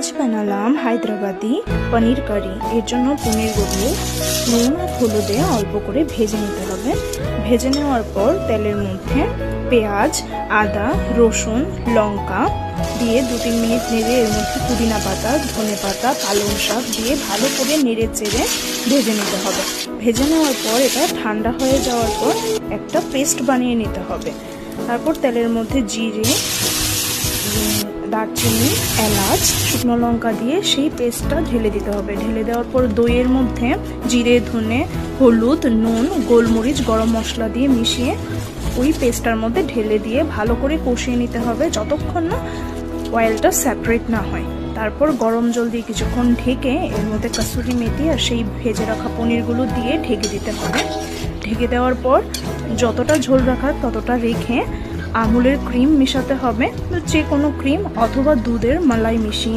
আজ বানালাম হায়দ্রাবাদি পনির কারি। এর জন্য পনিরগুলো নুন আর হলুদে অল্প করে ভেজে নিতে হবে। ভেজে নেওয়ার পর তেলের মধ্যে পেঁয়াজ, আদা, রসুন, লঙ্কা দিয়ে 2-3 মিনিট নেড়ে এর মধ্যে পুদিনা পাতা, ধনে পাতা, পালং শাক দিয়ে ভালো করে নেড়ে চেড়ে ভেজে নিতে হবে। ভেজে নেওয়ার পর এটা ঠান্ডা হয়ে যাওয়ার পর একটা পেস্ট বানিয়ে নিতে হবে। তারপর তেলের মধ্যে জিরে, দারচিনি, এলাচ, শুকনো লঙ্কা দিয়ে সেই পেস্টটা ঢেলে দিতে হবে। ঢেলে দেওয়ার পর দইয়ের মধ্যে জিরে, ধনে, হলুদ, নুন, গোলমরিচ, গরম মশলা দিয়ে মিশিয়ে ওই পেস্টটার মধ্যে ঢেলে দিয়ে ভালো করে কষিয়ে নিতে হবে যতক্ষণ না অয়েলটা সেপারেট না হয়। তারপর গরম জল দিয়ে কিছুক্ষণ ঢেকে এর মধ্যে কাসুরি মেথি আর সেই ভেজে রাখা পনিরগুলো দিয়ে ঢেকে দিতে হবে। ঢেকে দেওয়ার পর যতটা ঝোল রাখার ততটা রেখে আমুলের ক্রিম মেশাতে হবে, যে কোনো ক্রিম অথবা দুধের মালাই মিশিয়ে